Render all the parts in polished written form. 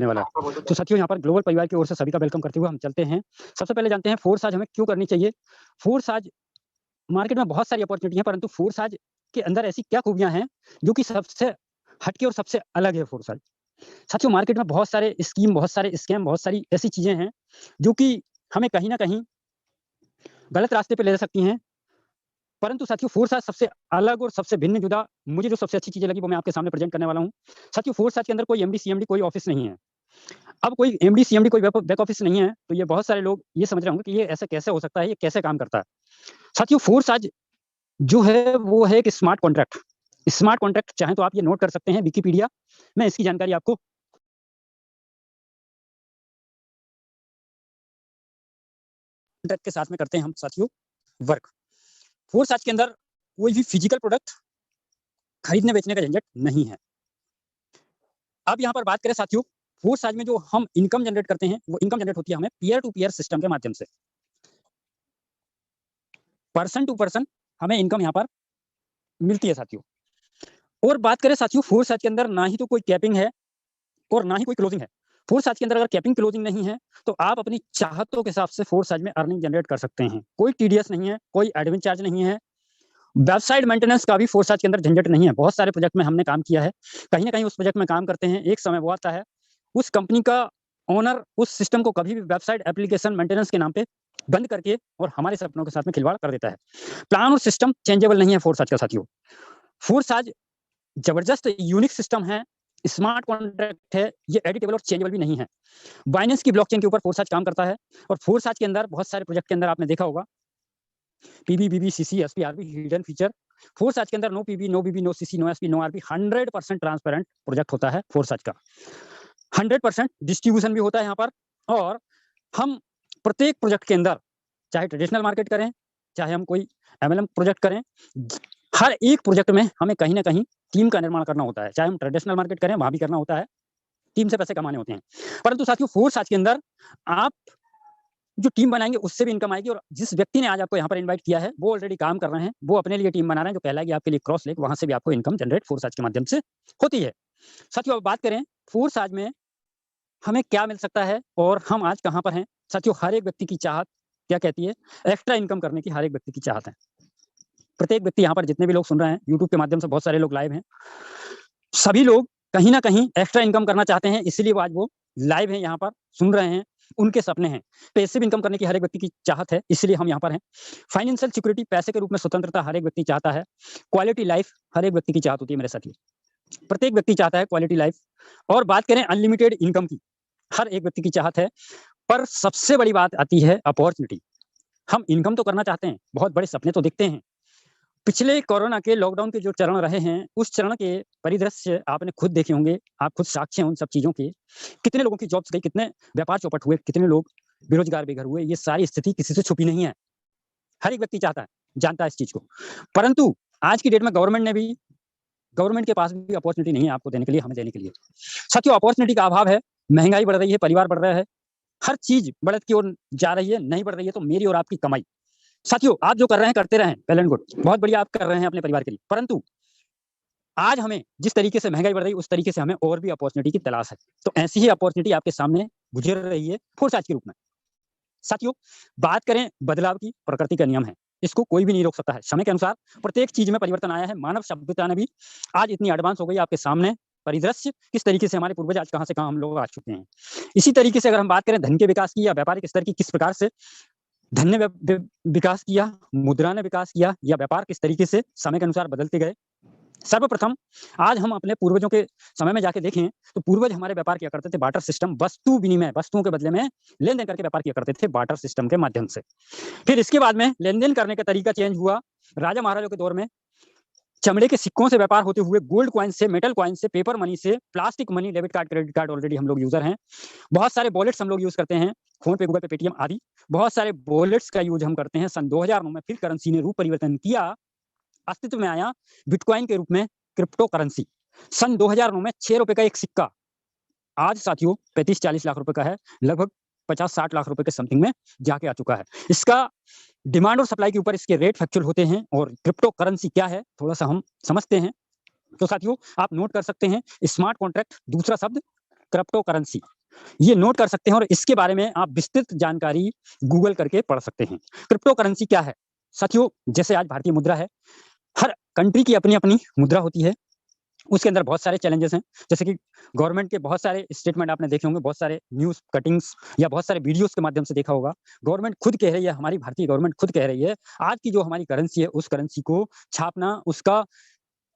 वाला है। तो साथियों यहाँ पर ग्लोबल परिवार की ओर से सभी का वेलकम करते हुए हम चलते हैं। सबसे पहले जानते हैं फोर्स आज हमें क्यों करनी चाहिए? फोर्स आज मार्केट में बहुत सारी अपॉर्च्युनिटी है, परंतु फोर्स आज के अंदर ऐसी क्या खूबियाँ हैं जो कि सबसे हटके और सबसे अलग है फोर्स आज। साथियों मार्केट में बहुत सारे स्कीम, बहुत सारे स्कैम, बहुत सारी ऐसी चीज़ें हैं जो कि हमें कहीं न कहीं गलत रास्ते पे ले जा सकती हैं। परंतु साथियों फोर्स आज सबसे अलग और सबसे भिन्न जुदा मुझे जो सबसे अच्छी चीज़ें लगी वो मैं आपके सामने प्रेज़ेंट करने वाला हूँ। साथियों फोर्स आज के अंदर कोई एमडी-सीएमडी कोई ऑफ़िस नहीं है। अब कोई एमडी-सीएमडी कोई बैक ऑफ़िस नहीं है, तो ये बहुत सारे लोग ये समझ रहे होंगे कि ये ऐसा कैसे हो सकता है, ये कैसे काम करता है? साथियों फोर्स आज जो है वो है एक स्मार्ट कॉन्ट्रैक्ट। स्मार्ट कॉन्ट्रैक्ट चाहें तो आप ये नोट कर सकते हैं विकिपीडिया में इसकी जानकारी आपको कॉन्ट्रैक्ट के साथ में करते हैं हम साथियों वर्क। फोर्स आज के अंदर कोई भी फिजिकल प्रोडक्ट खरीदने बेचने का झंझट नहीं है। अब यहाँ पर बात करें साथियों फोर्स आज में जो हम इनकम जनरेट करते हैं वो इनकम जनरेट होती है हमें पीयर टू पीयर सिस्टम के माध्यम से। पर्सन टू पर्सन हमें इनकम यहाँ पर मिलती है साथियों। और बात करें साथियों फोर्स आज के अंदर ना ही तो कोई कैपिंग है और ना ही कोई क्लोजिंग है। फोर्स आज के अंदर अगर कैपिंग क्लोजिंग नहीं है तो आप अपनी चाहतों के हिसाब से फोर्स आज में अर्निंग जनरेट कर सकते हैं। कोई टीडीएस नहीं है, कोई एडमिन चार्ज नहीं है, वेबसाइट मेंटेनेंस का भी फोर्स आज के अंदर झंझट नहीं है। बहुत सारे प्रोजेक्ट में हमने काम किया है, कहीं ना कहीं उस प्रोजेक्ट में काम करते हैं, एक समय वो आता है उस कंपनी का ओनर उस सिस्टम को कभी भी वेबसाइट एप्लीकेशन मेंटेनेंस के नाम पे बंद करके और हमारे सपनों के साथ में खिलवाड़ कर देता है। प्लान और सिस्टम चेंजेबल नहीं है फोर्स आज का साथियों। फोर्स आज जबरदस्त यूनिक सिस्टम है, स्मार्ट कॉन्ट्रैक्ट है, ये एडिटेबल और चेंजेबल भी नहीं है। बाइनेंस की ब्लॉकचेन के ऊपर फोर्स आज काम करता है और फोर्स आज के अंदर बहुत सारे प्रोजेक्ट के अंदर आपने देखा होगा PB, BB, CC, SP, RB hidden feature. Force आज के अंदर no PB, no BB, no CC, no SP, no RB 100% transparent project होता है फोर्स आज का। 100% डिस्ट्रीब्यूशन भी होता है यहाँ पर और हम प्रत्येक प्रोजेक्ट के अंदर चाहे ट्रेडिशनल मार्केट करें, चाहे हम कोई एमएलएम प्रोजेक्ट करें, हर एक प्रोजेक्ट में हमें कहीं न कहीं टीम का निर्माण करना होता है। चाहे हम ट्रेडिशनल मार्केट करें, वहाँ भी करना होता है, टीम से पैसे कमाने होते हैं। परंतु साथियों फोर्स आज के अंदर आप जो टीम बनाएँगे उससे भी इनकम आएगी और जिस व्यक्ति ने आज आपको यहाँ पर इनवाइट किया है, वो ऑलरेडी काम कर रहे हैं, वो अपने लिए टीम बना रहे हैं जो कहलाएगी आपके लिए क्रॉस लेग, वहाँ से भी आपको इनकम जनरेट फोर्स आज के माध्यम से होती है। साथियों अब बात करें फोर्स आज में हमें क्या मिल सकता है और हम आज कहाँ पर हैं? साथियों हर एक व्यक्ति की चाहत क्या कहती है? एक्स्ट्रा इनकम करने की हर एक व्यक्ति की चाहत है। प्रत्येक व्यक्ति यहाँ पर जितने भी लोग सुन रहे हैं, यूट्यूब के माध्यम से बहुत सारे लोग लाइव हैं। सभी लोग कहीं न कहीं एक्स्ट्रा इनकम करना चाहते हैं, इसीलिए वो आज वो लाइव हैं यहाँ पर, सुन रहे हैं, उनके सपने हैं। पैसिव इनकम करने की हर एक व्यक्ति की चाहत है, इसलिए हम यहाँ पर हैं। फाइनेंशियल सिक्योरिटी पैसे के रूप में स्वतंत्रता हर एक व्यक्ति चाहता है। क्वालिटी लाइफ हर एक व्यक्ति की चाहत होती है मेरे साथियों। प्रत्येक व्यक्ति चाहता है क्वालिटी लाइफ और बात करें अनलिमिटेड इनकम की, हर एक व्यक्ति की चाहत है। पर सबसे बड़ी बात आती है अपॉर्च्युनिटी। हम इनकम तो करना चाहते हैं, बहुत बड़े सपने तो देखते हैं। पिछले कोरोना के लॉकडाउन के जो चरण रहे हैं, उस चरण के परिदृश्य आपने खुद देखे होंगे, आप खुद साक्षी हैं उन सब चीज़ों के। कितने लोगों की जॉब्स गई, कितने व्यापार चौपट हुए, कितने लोग बेरोज़गार बेघर हुए, ये सारी स्थिति किसी से छुपी नहीं है। हर एक व्यक्ति चाहता है, जानता है इस चीज़ को। परंतु आज की डेट में गवर्नमेंट के पास भी अपॉर्च्युनिटी नहीं है आपको देने के लिए, हमें देने के लिए। साथियों अपॉर्च्युनिटी का अभाव है, महँगाई बढ़ रही है, परिवार बढ़ रहा है, हर चीज़ बढ़त की ओर जा रही है, नहीं बढ़ रही है तो मेरी और आपकी कमाई। साथियों आप जो कर रहे हैं करते रहें, वेल एंड गुड, बहुत बढ़िया आप कर रहे हैं अपने परिवार के लिए। परंतु आज हमें जिस तरीके से महँगाई बढ़ रही है, उस तरीके से हमें और भी अपॉर्च्युनिटी की तलाश है। तो ऐसी ही अपॉर्च्युनिटी आपके सामने गुज़र रही है फोर्स आज के रूप में। साथियों बात करें बदलाव की, प्रकृति का नियम है, इसको कोई भी नहीं रोक सकता है। समय के अनुसार प्रत्येक चीज़ में परिवर्तन आया है, मानव सभ्यता ने भी आज इतनी एडवांस हो गई आपके सामने परिदृश्य किस तरीके से हमारे पूर्वज आज कहाँ से कहाँ हम लोग आ चुके हैं। इसी तरीके से अगर हम बात करें धन के विकास की या व्यापारिक स्तर की, किस प्रकार से धन ने विकास किया, मुद्रा ने विकास किया या व्यापार किस तरीके से समय के अनुसार बदलते गए। सर्वप्रथम आज हम अपने पूर्वजों के समय में जाके देखें तो पूर्वज हमारे व्यापार किया करते थे बार्टर सिस्टम, वस्तु विनिमय, वस्तुओं के बदले में लेन-देन करके व्यापार किया करते थे बार्टर सिस्टम के माध्यम से। फिर इसके बाद में लेन-देन करने का तरीका चेंज हुआ। राजा महाराजों के दौर में चमड़े के सिक्कों से व्यापार होते हुए गोल्ड कॉइन से, मेटल कॉइन से, पेपर मनी से, plastic money, debit card, credit card already हम लोग यूजर हैं। बहुत सारे वॉलेट्स हम लोग यूज करते हैं, फोन पे, गूगल पे, पेटीएम आदि। बहुत सारे वॉलेट्स का यूज हम करते हैं। सन 2009 में फिर करेंसी ने रूप परिवर्तन किया, अस्तित्व में आया बिटकॉइन के रूप में क्रिप्टो करेंसी। सन 2009 में ₹6 का एक सिक्का आज साथियों 35-40 लाख रुपए का है, लगभग 50-60 लाख रुपए के समथिंग में जाके आ चुका है। इसका डिमांड और सप्लाई के ऊपर इसके रेट फ्लक्चुएट होते हैं और क्रिप्टो करेंसी क्या है थोड़ा-सा हम समझते हैं। तो साथियों आप नोट कर सकते हैं स्मार्ट कॉन्ट्रैक्ट दूसरा शब्द क्रिप्टो करेंसी, ये नोट कर सकते हैं और इसके बारे में आप विस्तृत जानकारी गूगल करके पढ़ सकते हैं। क्रिप्टो करेंसी क्या है? साथियों, जैसे आज भारतीय मुद्रा है, हर कंट्री की अपनी-अपनी मुद्रा होती है। उसके अंदर बहुत सारे चैलेंजेस हैं, जैसे कि गवर्नमेंट के बहुत सारे स्टेटमेंट आपने देखे होंगे, बहुत सारे न्यूज़ कटिंग्स या बहुत सारे वीडियोज़ के माध्यम से देखा होगा। गवर्नमेंट खुद कह रही है, हमारी भारतीय गवर्नमेंट खुद कह रही है, आज की जो हमारी करेंसी है, उस करेंसी को छापना, उसका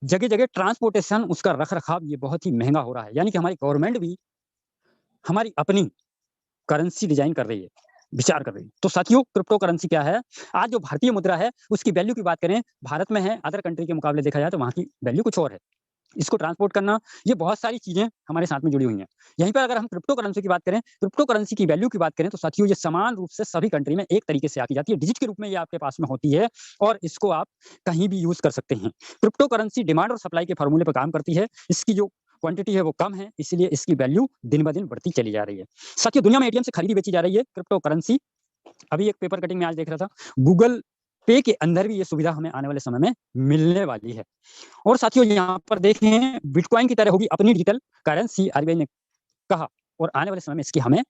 जगह-जगह ट्रांसपोर्टेशन, उसका रख-रखाव ये बहुत ही महँगा हो रहा है। यानी कि हमारी गवर्नमेंट भी हमारी अपनी करेंसी डिज़ाइन कर रही है, विचार कर रही है। तो साथियों, क्रिप्टो करेंसी क्या है? आज जो भारतीय मुद्रा है, उसकी वैल्यू की बात करें, भारत में है, अदर कंट्री के मुकाबले देखा जाए तो वहाँ की वैल्यू कुछ और है। इसको ट्रांसपोर्ट करना, ये बहुत सारी चीज़ें हमारे साथ में जुड़ी हुई हैं। यहीं पर अगर हम क्रिप्टो करेंसी की बात करें, क्रिप्टो करेंसी की वैल्यू की बात करें, तो साथियों ये समान रूप से सभी कंट्री में एक तरीके से आकी जाती है। डिजिट के रूप में ये आपके पास में होती है और इसको आप कहीं भी यूज़ कर सकते हैं। क्रिप्टो करेंसी डिमांड और सप्लाई के फ़ॉर्मूले पे काम करती है। इसकी जो क्वांटिटी है वो कम है, इसलिए इसकी वैल्यू दिन-ब-दिन बढ़ती चली जा रही है। साथियों, दुनिया में एटीएम से खरीदी-बेची जा रही है क्रिप्टो करेंसी। अभी एक पेपर कटिंग में आज देख रहा था, गूगल पे के अंदर भी ये सुविधा हमें आने वाले समय में मिलने वाली है। और साथियों, यहाँ पर देखें, बिटकॉइन की तरह होगी अपनी डिजिटल करेंसी, आरबीआई ने कहा, और आने वाले समय में इसकी हमें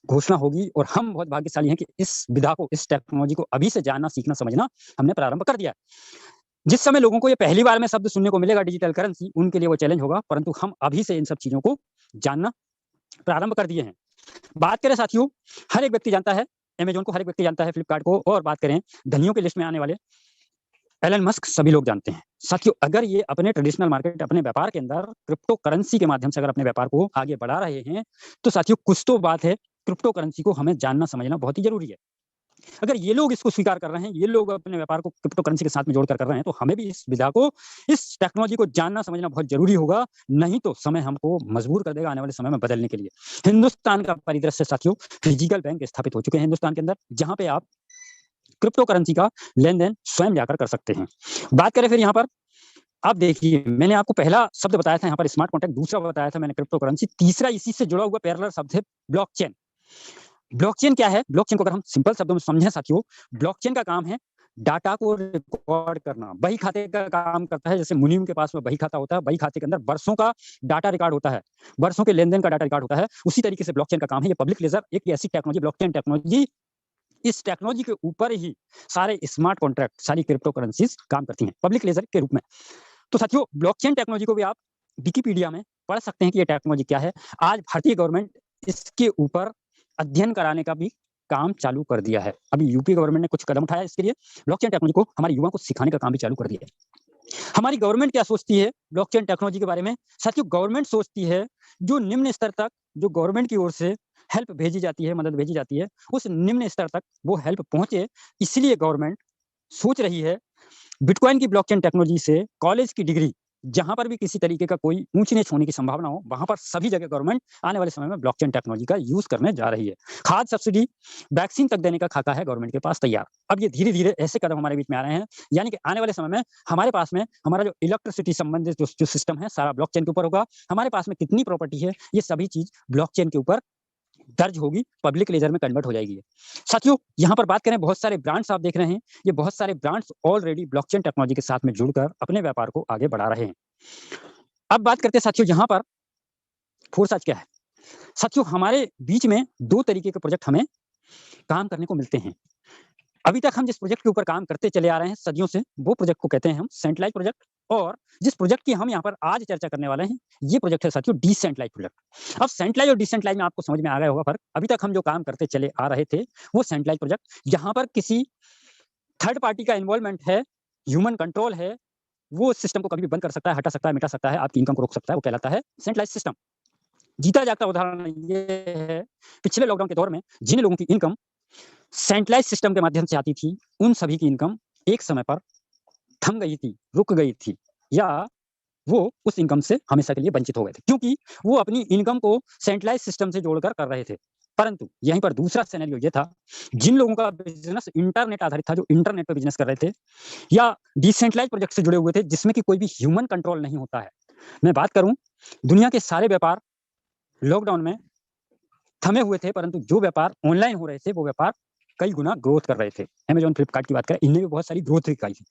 घोषणा होगी और हम बहुत भाग्यशाली हैं कि इस विधा को, इस टेक्नोलॉजी को अभी से जानना, सीखना, समझना हमने प्रारंभ कर दिया है। जिस समय लोगों को ये पहली बार में शब्द सुनने को मिलेगा डिजिटल करेंसी, उनके लिए वो चैलेंज होगा, परंतु हम अभी से इन सब चीज़ों को जानना प्रारंभ कर दिए हैं। बात करें साथियों, हर एक व्यक्ति जानता है अमेज़न को, हर एक व्यक्ति जानता है फ्लिपकार्ट को, और बात करें धनियों की लिस्ट में आने वाले एलन मस्क, सभी लोग जानते हैं। साथियों, अगर ये अपने ट्रेडिशनल मार्केट, अपने व्यापार के अंदर क्रिप्टो करेंसी के माध्यम से अगर अपने व्यापार को आगे बढ़ा रहे हैं, तो साथियों कुछ तो बात है, क्रिप्टो करेंसी को हमें जानना समझना बहुत ही ज़रूरी है। अगर ये लोग इसको स्वीकार कर रहे हैं, ये लोग अपने व्यापार को क्रिप्टो करेंसी के साथ में जोड़कर कर रहे हैं, तो हमें भी इस विधा को, इस टेक्नोलॉजी को जानना समझना बहुत ज़रूरी होगा, नहीं तो समय हमको मजबूर कर देगा आने वाले समय में बदलने के लिए। हिंदुस्तान का परिदृश्य साथियों, फिजिकल बैंक स्थापित हो चुके हैं हिंदुस्तान के अंदर, जहाँ पे आप क्रिप्टो करेंसी का लेन-देन स्वयं जाकर कर सकते हैं। बात करें फिर यहाँ पर, अब देखिए, मैंने आपको पहला शब्द बताया था यहाँ पर स्मार्ट कॉन्ट्रैक्ट, दूसरा बताया था मैंने क्रिप्टो करेंसी, तीसरा इसी से जुड़ा हुआ पैरेलल शब्द है ब्लॉकचेन। ब्लॉकचेन क्या है? ब्लॉकचेन को अगर हम सिंपल शब्दों में समझें साथियों, ब्लॉकचेन का काम है डाटा को रिकॉर्ड करना। बही खाते का काम करता है, जैसे मुनीम के पास में बही खाता होता है, बही खाते के अंदर वर्षों का डाटा रिकॉर्ड होता है, वर्षों के लेन-देन का डाटा रिकॉर्ड होता है, उसी तरीके से ब्लॉकचेन का काम है। ये पब्लिक लेजर एक ऐसी टेक्नोलॉजी, ब्लॉकचेन टेक्नोलॉजी, इस टेक्नोलॉजी के ऊपर ही सारे स्मार्ट कॉन्ट्रैक्ट, सारी क्रिप्टो करेंसीज़ काम करती हैं, पब्लिक लेजर के रूप में। तो साथियों, ब्लॉकचेन टेक्नोलॉजी को भी आप विकिपीडिया में पढ़ सकते हैं कि ये टेक्नोलॉजी क्या है। आज भारतीय गवर्नमेंट इसके ऊपर अध्ययन कराने का भी काम चालू कर दिया है। अभी यूपी गवर्नमेंट ने कुछ कदम उठाया इसके लिए, ब्लॉकचेन टेक्नोलॉजी को हमारे युवाओं को सिखाने का काम भी चालू कर दिया है। हमारी गवर्नमेंट क्या सोचती है ब्लॉकचेन टेक्नोलॉजी के बारे में? साथियों, गवर्नमेंट सोचती है जो निम्न स्तर तक, जो गवर्नमेंट की ओर से हेल्प भेजी जाती है, मदद भेजी जाती है, उस निम्न स्तर तक वो हेल्प पहुँचे, इसलिए गवर्नमेंट सोच रही है बिटकॉइन की ब्लॉकचेन टेक्नोलॉजी से कॉलेज की डिग्री, जहाँ पर भी किसी तरीके का कोई ऊँच-नीच होने की संभावना हो, वहाँ पर सभी जगह गवर्नमेंट आने वाले समय में ब्लॉकचेन टेक्नोलॉजी का यूज़ करने जा रही है। खाद सब्सिडी, वैक्सीन तक देने का खाका है गवर्नमेंट के पास तैयार। अब ये धीरे-धीरे ऐसे कदम हमारे बीच में आ रहे हैं, यानी कि आने वाले समय में हमारे पास में हमारा जो इलेक्ट्रिसिटी संबंधित जो सिस्टम है, सारा ब्लॉकचेन के ऊपर होगा। हमारे पास में कितनी प्रॉपर्टी है, ये सभी चीज़ ब्लॉकचेन के ऊपर दर्ज होगी, पब्लिक लेजर में कन्वर्ट हो जाएगी। साथियों, यहाँ पर बात करें, बहुत सारे ब्रांड्स आप देख रहे हैं, ये बहुत सारे ब्रांड्स ऑलरेडी ब्लॉकचेन टेक्नोलॉजी के साथ में जुड़कर अपने व्यापार को आगे बढ़ा रहे हैं। अब बात करते हैं साथियों, यहाँ पर फोरसाज क्या है? साथियों, हमारे बीच में 2 तरीके के प्रोजेक्ट हमें काम करने को मिलते हैं। अभी तक हम जिस प्रोजेक्ट के ऊपर काम करते चले आ रहे हैं सदियों से, वो प्रोजेक्ट को कहते हैं हम सेंट्रलाइज़्ड प्रोजेक्ट, और जिस प्रोजेक्ट की हम यहाँ पर आज चर्चा करने वाले हैं, ये प्रोजेक्ट है साथियों डिसेंट्रलाइज़्ड प्रोजेक्ट। अब सेंट्रलाइज़्ड और डिसेंट्रलाइज़्ड में आपको समझ में आ गया होगा फ़र्क। अभी तक हम जो काम करते चले आ रहे थे, वो सेंट्रलाइज़्ड प्रोजेक्ट, यहाँ पर किसी थर्ड पार्टी का इन्वॉल्वमेंट है, ह्यूमन कंट्रोल है, वो उस सिस्टम को कभी भी बंद कर सकता है, हटा सकता है, मिटा सकता है, आपकी इनकम को रोक सकता है, वो कहलाता है सेंट्रलाइज़्ड सिस्टम। जीता-जागता उदाहरण ये है, पिछले लॉकडाउन के दौर में जिन लोगों की इनकम सेंट्रलाइज़्ड सिस्टम के माध्यम से आती थी, उन सभी की इनकम एक समय पर थम गई थी, रुक गई थी, या वो उस इनकम से हमेशा के लिए वंचित हो गए थे, क्योंकि वो अपनी इनकम को सेंट्रलाइज़्ड सिस्टम से जोड़कर कर रहे थे। परंतु यहीं पर दूसरा सिनेरियो ये था, जिन लोगों का बिज़नेस इंटरनेट आधारित था, जो इंटरनेट पे बिज़नेस कर रहे थे, या डिसेंट्रलाइज़्ड प्रोजेक्ट से जुड़े हुए थे, जिसमें कि कोई भी ह्यूमन कंट्रोल नहीं होता है। मैं बात करूँ, दुनिया के सारे व्यापार लॉकडाउन में थमे हुए थे, परंतु जो व्यापार ऑनलाइन हो रहे थे, वो व्यापार कई गुना ग्रोथ कर रहे थे। अमेज़न, फ्लिपकार्ट की बात करें, इनने भी बहुत सारी ग्रोथ दिखाई थी।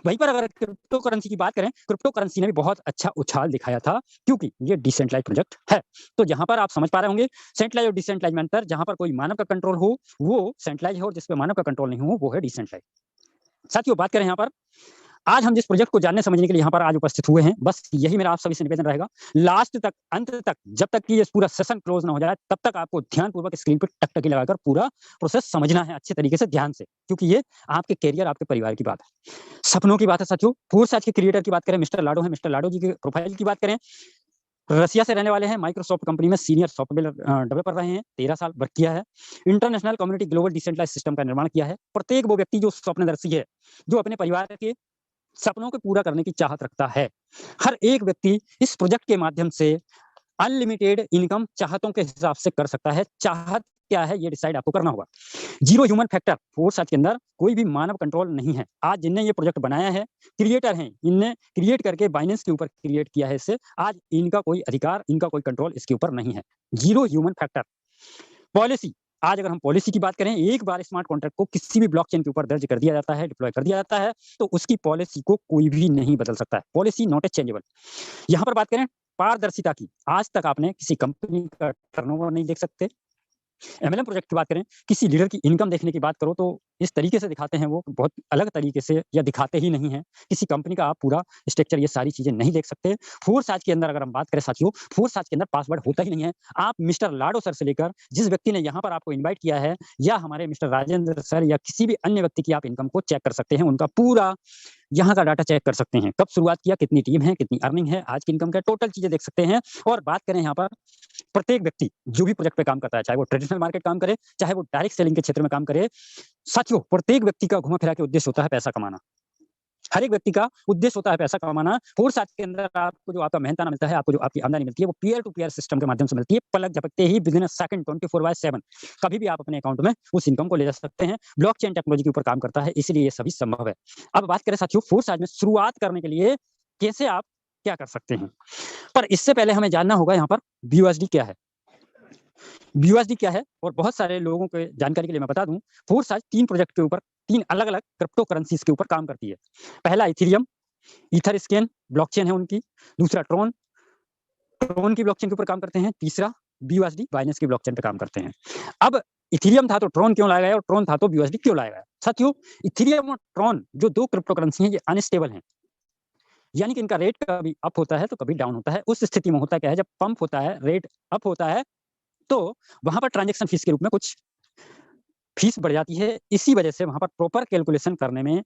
वहीं पर अगर क्रिप्टो करेंसी की बात करें, क्रिप्टो करेंसी ने भी बहुत अच्छा उछाल दिखाया था, क्योंकि ये डिसेंट्रलाइज्ड प्रोजेक्ट है। तो जहाँ पर आप समझ पा रहे होंगे सेंट्रलाइज्ड और डिसेंट्रलाइज्ड में अंतर, जहाँ पर कोई मानव का कंट्रोल हो, वो सेंट्रलाइज्ड है, और जिस पे मानव का कंट्रोल नहीं हो, वो है डिसेंट्रलाइज्ड। साथियों, बात करें यहाँ पर, आज हम जिस प्रोजेक्ट को जानने समझने के लिए यहाँ पर आज उपस्थित हुए हैं, बस यही मेरा आप सभी से निवेदन रहेगा, लास्ट तक, अंत तक, जब तक कि ये पूरा सेशन क्लोज ना हो जाए, तब तक आपको ध्यानपूर्वक स्क्रीन पे टकटकी लगाकर पूरा प्रोसेस समझना है अच्छे तरीके से, ध्यान से, क्योंकि ये आपके करियर, आपके परिवार की बात है, सपनों की बात है। साथियों, फोर्स आज के क्रिएटर की बात करें, मिस्टर लाडो है। मिस्टर लाडो जी के प्रोफाइल की बात करें, रसिया से रहने वाले हैं, माइक्रोसॉफ्ट कंपनी में सीनियर सॉफ्टवेयर डेवलपर रहे हैं, 13 साल वर्क किया है, international community global decentralised system का निर्माण किया है। प्रत्येक वो व्यक्ति जो स्वप्नदर्शी है, जो अपने परिवार के सपनों को पूरा करने की चाहत रखता है, हर एक व्यक्ति इस प्रोजेक्ट के माध्यम से अनलिमिटेड इनकम चाहतों के हिसाब से कर सकता है। चाहत क्या है, ये डिसाइड आपको करना होगा। जीरो ह्यूमन फैक्टर, फोर्स आज के अंदर कोई भी मानव कंट्रोल नहीं है। आज जिनने ये प्रोजेक्ट बनाया है, क्रिएटर हैं, इनने क्रिएट करके बाइनेंस के ऊपर क्रिएट किया है इसे। आज इनका कोई अधिकार, इनका कोई कंट्रोल इसके ऊपर नहीं है। Zero human factor. पॉलिसी, आज अगर हम पॉलिसी की बात करें, एक बार स्मार्ट कॉन्ट्रैक्ट को किसी भी ब्लॉकचेन के ऊपर दर्ज कर दिया जाता है, डिप्लॉय कर दिया जाता है, तो उसकी पॉलिसी को कोई भी नहीं बदल सकता है। Policy not a changeable. यहाँ पर बात करें पारदर्शिता की, आज तक आपने किसी कंपनी का टर्नओवर नहीं देख सकते। एमएलएम प्रोजेक्ट की बात करें, किसी लीडर की इनकम देखने की बात करो तो इस तरीके से दिखाते हैं, वो बहुत अलग तरीके से, या दिखाते ही नहीं है। किसी कंपनी का आप पूरा स्ट्रक्चर, ये सारी चीजें नहीं देख सकते। फोर्स आज के अंदर अगर हम बात करें साथियों, फोर्स आज के अंदर पासवर्ड होता ही नहीं है। आप मिस्टर लाडो सर से लेकर जिस व्यक्ति ने यहाँ पर आपको इन्वाइट किया है, या हमारे मिस्टर राजेंद्र सर, या किसी भी अन्य व्यक्ति की आप इनकम को चेक कर सकते हैं, उनका पूरा यहाँ का डाटा चेक कर सकते हैं, कब शुरुआत किया, कितनी टीम है, कितनी अर्निंग है, आज की इनकम का टोटल चीजें देख सकते हैं। और बात करें यहाँ पर, प्रत्येक व्यक्ति जो भी प्रोजेक्ट पे काम करता है, चाहे वो ट्रेडिशनल मार्केट काम करे, चाहे वो डायरेक्ट सेलिंग के क्षेत्र में काम करे, साथियों, प्रत्येक व्यक्ति का घुमा फिरा के उद्देश्य होता है पैसा कमाना। हर एक व्यक्ति का उद्देश्य होता है पैसा कमाना। फोर्स आज के अंदर आपको जो आपका मेहनताना मिलता है, आपको जो आपकी आमदनी मिलती है, वो पीयर टू पीयर सिस्टम के माध्यम से मिलती है। पलक झपकते ही, विदिन अ सेकंड, 24/7 कभी भी आप अपने अकाउंट में उस इनकम को ले जा सकते हैं। ब्लॉकचेन टेक्नोलॉजी के ऊपर काम करता है, इसलिए ये सभी संभव है। अब बात करें साथियों, फोर्स आज में शुरुआत करने के लिए कैसे आप क्या कर सकते हैं, पर इससे पहले हमें जानना होगा यहाँ पर BUSD क्या है। BUSD क्या है, और बहुत सारे लोगों को जानकारी के लिए मैं बता दूं, फोर्स आज 3 प्रोजेक्ट के ऊपर, 3 अलग-अलग क्रिप्टो करेंसीज के ऊपर काम करती है। पहला इथेरियम, ईथरस्केन ब्लॉकचेन है उनकी, दूसरा ट्रोन, ट्रोन की ब्लॉकचेन के ऊपर काम करते हैं, तीसरा BUSD बाइनेंस की ब्लॉकचेन पे काम करते हैं। अब इथेरियम था तो ट्रोन क्यों लाया गया, और ट्रोन था तो BUSD क्यों लाया गया? साथियों, इथेरियम और ट्रोन जो 2 क्रिप्टो करेंसी हैं, ये अनस्टेबल हैं। यानी कि इनका रेट कभी अप होता है तो कभी डाउन होता है। उस स्थिति में होता क्या है, जब पंप होता है, रेट अप होता है, तो वहाँ पर ट्रांज़ैक्शन फीस के रूप में कुछ फीस बढ़ जाती है। इसी वजह से वहाँ पर प्रॉपर कैलकुलेशन करने में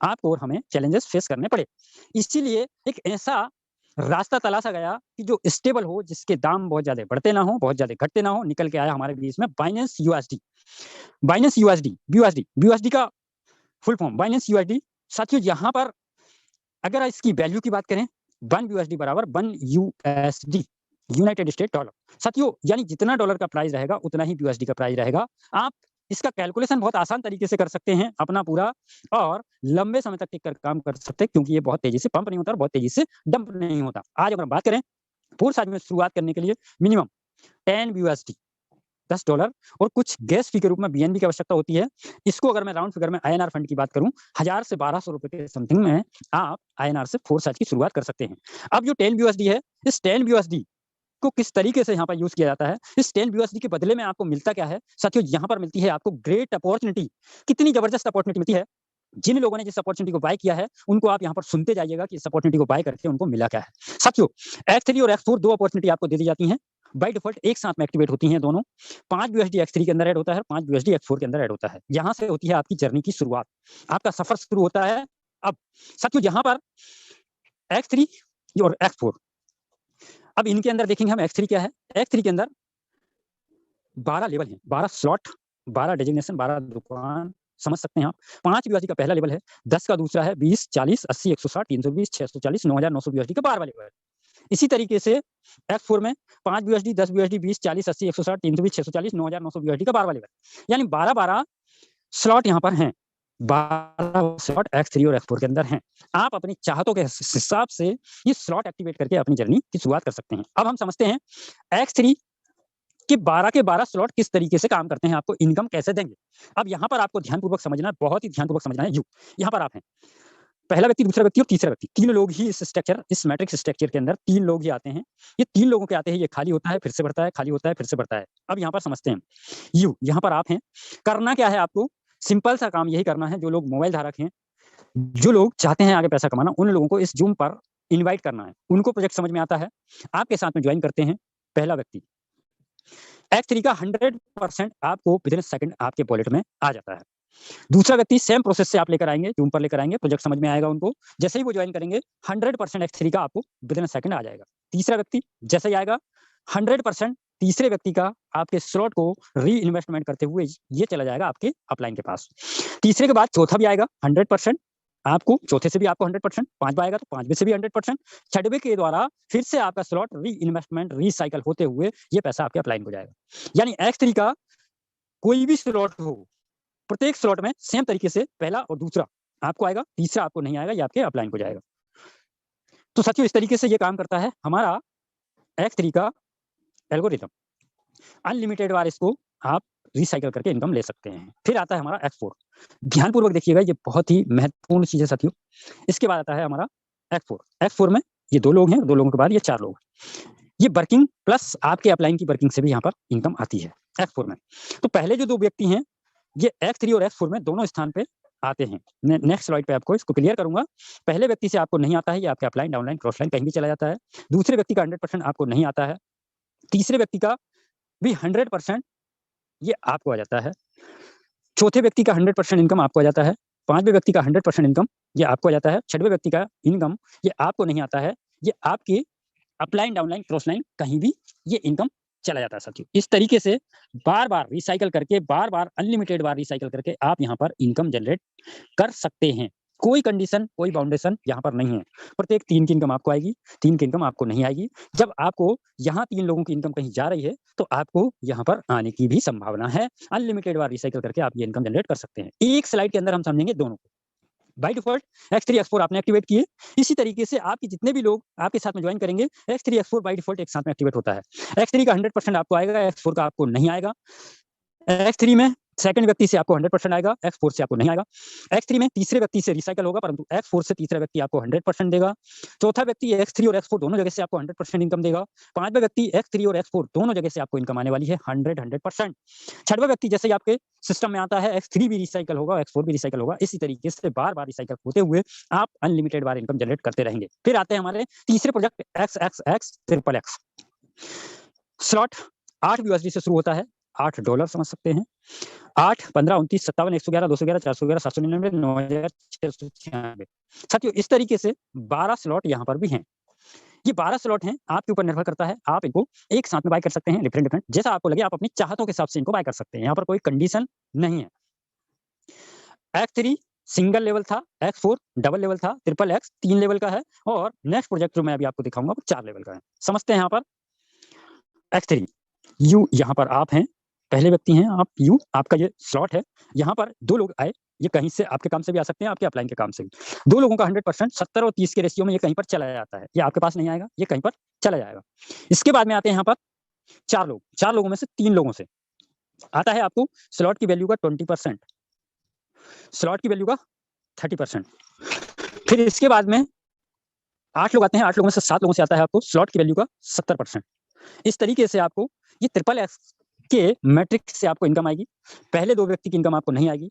आपको और हमें चैलेंजेस फेस करने पड़े। इसीलिए एक ऐसा रास्ता तलाशा गया कि जो स्टेबल हो, जिसके दाम बहुत ज़्यादा बढ़ते ना हो, बहुत ज़्यादा घटते ना हो, निकल के आया हमारे बीच में Binance USD। Binance USD, BUSD का फुल फॉर्म बाइनेंस USD। साथियों, यहाँ पर अगर इसकी वैल्यू की बात करें, 1 BUSD बराबर 1 USD, यूनाइटेड स्टेट डॉलर। साथियों, यानी जितना डॉलर का प्राइस रहेगा, उतना ही BUSD का प्राइस रहेगा। आप इसका कैलकुलेशन बहुत आसान तरीके से कर सकते हैं अपना पूरा, और लंबे समय तक टिक कर काम कर सकते हैं, क्योंकि ये बहुत तेजी से पंप नहीं होता और बहुत तेजी से डंप नहीं होता। आज अगर हम बात करें, फोर्स आज में शुरुआत करने के लिए मिनिमम 10 BUSD, $10 और कुछ गैस फी के रूप में BNB की आवश्यकता होती है। इसको अगर मैं राउंड फिगर में INR फंड की बात करूं, 1000 से 1200 रुपए के समथिंग में आप INR से फोर्स आज की शुरुआत कर सकते हैं। अब जो 10 BUSD है, इस 10 BUSD को किस तरीके से यहाँ पर यूज किया जाता है, इस 10 BUSD के बदले में आपको मिलता क्या है? साथियों, यहाँ पर मिलती है आपको ग्रेट अपॉर्चुनिटी। कितनी जबरदस्त अपॉर्चुनिटी मिलती है। जिन लोगों ने जिस अपॉर्चुनिटी को बाय किया है, उनको आप यहाँ पर सुनते जाइएगा कि इस अपॉर्चुनिटी को बाय करके उनको मिला क्या है। साथियों, X3 और X4 2 अपॉर्चुनिटी आपको दे दी जाती हैं। बाय डिफॉल्ट एक साथ में एक्टिवेट होती हैं दोनों। 5 BUSD X3 के अंदर ऐड होता है, 5 BUSD X4 के अंदर ऐड होता है। यहाँ से होती है आपकी जर्नी की शुरुआत, आपका सफर शुरू होता है। अब साथियों, यहाँ पर X3 और X4, अब इनके अंदर देखेंगे हम X3 क्या है। X3 के अंदर 12 लेवल हैं, 12 स्लॉट, 12 डेजिग्नेशन, 12 दुकान, समझ सकते हैं आप। 5 BUSD का पहला लेवल है, 10 का दूसरा है, 20, 40, 80, 160, 320, 640, 9,900 BUSD का 12वां लेवल है। इसी तरीके से X4 में 5 BUSD, 10 BUSD, 20, 40, 80, 160, 320, 640, 9,900 BUSD का 12वां लेवल। यानी 12-12 स्लॉट यहाँ पर हैं। 12 स्लॉट X3 और X4 के अंदर हैं। आप अपनी चाहतों के हिसाब से ये स्लॉट एक्टिवेट करके अपनी जर्नी की शुरुआत कर सकते हैं। अब हम समझते हैं X3 के 12 स्लॉट किस तरीके से काम करते हैं, आपको इनकम कैसे देंगे। अब यहाँ पर आपको ध्यानपूर्वक समझना है, बहुत ही ध्यानपूर्वक समझना है। यहाँ पर आप हैं, पहला व्यक्ति, दूसरा व्यक्ति और तीसरा व्यक्ति, 3 लोग ही इस स्ट्रक्चर, इस मैट्रिक्स स्ट्रक्चर के अंदर 3 लोग ही आते हैं। ये 3 लोगों के आते हैं, ये खाली होता है, फिर से बढ़ता है, खाली होता है, फिर से बढ़ता है। अब यहाँ पर समझते हैं। यू, यहाँ पर आप हैं। करना क्या है आपको? सिंपल सा काम यही करना है, जो लोग मोबाइल धारक हैं, जो लोग चाहते हैं आगे पैसा कमाना, उन लोगों को इस ज़ूम पर इनवाइट करना है। उनको प्रोजेक्ट समझ में आता है, आपके साथ में जॉइन करते हैं। पहला व्यक्ति X3 का 100% आपको विदिन सेकंड आपके वॉलेट में आ जाता है। दूसरा व्यक्ति सेम प्रोसेस से आप लेकर आएँगे, ज़ूम पर लेकर आएँगे, प्रोजेक्ट समझ में आएगा उनको। जैसे ही वो जॉइन करेंगे, 100% X3 का आपको विदिन सेकंड आ जाएगा। तीसरा व्यक्ति जैसे ही आएगा, 100% तीसरे व्यक्ति का आपके स्लॉट को री-इन्वेस्टमेंट करते हुए ये चला जाएगा आपके अपलाइन के पास। तीसरे के बाद चौथा भी आएगा 100%, आपको चौथे से भी आपको 100%, 5वाँ आएगा तो 5वें से भी 100%, 6वें के द्वारा फिर से आपका स्लॉट री-इन्वेस्टमेंट, रीसाइकिल होते हुए ये पैसा आपके अपलाइन को जाएगा। यानी X3 का कोई भी स्लॉट हो, प्रत्येक स्लॉट में सेम तरीके से पहला और दूसरा आपको आएगा, तीसरा आपको नहीं आएगा, ये आपके अपलाइन को जाएगा। तो साथियों, इस तरीके से ये काम करता है हमारा X3 का एल्गोरिथम। अनलिमिटेड बार इसको आप रिसाइकिल करके इनकम ले सकते हैं। फिर आता है हमारा X4। ध्यानपूर्वक देखिएगा, ये बहुत ही महत्वपूर्ण चीज़ है साथियों। इसके बाद आता है हमारा X4। X4 में ये 2 लोग हैं, 2 लोगों के बाद ये 4 लोग। ये वर्किंग प्लस आपके अपलाइन की वर्किंग से भी यहाँ पर इनकम आती है X4 में। तो पहले जो 2 व्यक्ति हैं, ये X3 और X4 में दोनों स्थान पे आते हैं। नेक्स्ट स्लाइड पे आपको इसको क्लियर करूँगा। पहले व्यक्ति से आपको नहीं आता है, ये आपके अपलाइन, डाउनलाइन, क्रॉसलाइन कहीं भी चला जाता है। दूसरे व्यक्ति का 100% आपको नहीं आता है। तीसरे व्यक्ति का भी 100% ये आपको आ जाता है। चौथे व्यक्ति का 100% इनकम आपको आ जाता है। 5वें व्यक्ति का 100% इनकम ये आपको आ जाता है। 6वें व्यक्ति का इनकम ये आपको नहीं आता है। ये आपके अपलाइन, डाउनलाइन, क्रॉसलाइन कहीं भी ये इनकम चला जाता है साथियों। इस तरीके से बार-बार रिसाइकिल करके, बार-बार अनलिमिटेड बार रिसाइकिल करके आप यहाँ पर इनकम जनरेट कर सकते हैं। कोई कंडीशन, कोई बाउंडेशन यहाँ पर नहीं है। प्रत्येक 3 की इनकम आपको आएगी, 3 की इनकम आपको नहीं आएगी। जब आपको यहाँ 3 लोगों की इनकम कहीं जा रही है, तो आपको यहाँ पर आने की भी संभावना है। अनलिमिटेड बार रिसाइकिल करके आप ये इनकम जनरेट कर सकते हैं। एक स्लाइड के अंदर हम समझेंगे दोनों को। बाय डिफ़ॉल्ट X3, X4 आपने एक्टिवेट किए। इसी तरीके से आपके जितने भी लोग आपके साथ में जॉइन करेंगे, X3, X4 बाय डिफ़ॉल्ट एक साथ में एक्टिवेट होता है। X3 का 100% आपको आएगा, X4 का आपको नहीं आएगा। X3 में सेकंड व्यक्ति से आपको 100% आएगा, X4 से आपको नहीं आएगा। X3 में तीसरे व्यक्ति से रिसाइकिल होगा, परंतु X4 से तीसरा व्यक्ति आपको 100% देगा। चौथा व्यक्ति X3 और X4 दोनों जगह से आपको 100% इनकम देगा। 5वां व्यक्ति X3 और X4 दोनों जगह से आपको इनकम आने वाली है 100%। 6वां व्यक्ति जैसे ही आपके सिस्टम में आता है, X3 भी रिसाइकिल होगा, X4 भी रिसाइकिल होगा। इसी तरीके से बार-बार रिसाइकिल होते हुए आप अनलिमिटेड बार इनकम जनरेट करते रहेंगे। फिर आते हैं हमारे तीसरे project XXX triple x. Slot 8 USD से शुरू होता है, $8 समझ सकते हैं। 8, 15, 29, 57, 111, 211, 411, 799, 9696। साथियों, इस तरीके से 12 स्लॉट यहाँ पर भी हैं। ये 12 स्लॉट हैं, आपके ऊपर निर्भर करता है। आप इनको एक साथ में बाय कर सकते हैं, डिफरेंट जैसा आपको लगे, आप अपनी चाहतों के हिसाब से इनको बाय कर सकते हैं। यहाँ पर कोई कंडीशन नहीं है। X3 सिंगल लेवल था, X4 डबल लेवल था, ट्रिपल एक्स 3 लेवल का है और नेक्स्ट प्रोजेक्ट जो मैं अभी आपको दिखाऊंगा वो 4 लेवल का है। समझते हैं यहाँ पर X3 यू, यहाँ पर आप हैं, पहले व्यक्ति हैं आप यू, आपका ये स्लॉट है। यहाँ पर 2 लोग आए, ये कहीं से आपके काम से भी आ सकते हैं, आपके अपलाइन के काम से भी। 2 लोगों का 100% 70 और 30 के रेशियो में ये कहीं पर चला जाता है। ये आपके पास नहीं आएगा, ये कहीं पर चला जाएगा। इसके बाद में आते हैं यहाँ पर 4 लोग। 4 लोगों में से 3 लोगों से आता है आपको स्लॉट की वैल्यू का 20%, स्लॉट की वैल्यू का 30%। फिर इसके बाद में 8 लोग आते हैं, 8 लोगों में से 7 लोगों से आता है आपको स्लॉट की वैल्यू का 70%। इस तरीके से आपको ये ट्रिपल एक्स के मैट्रिक्स से आपको इनकम आएगी। पहले 2 व्यक्ति की इनकम आपको नहीं आएगी।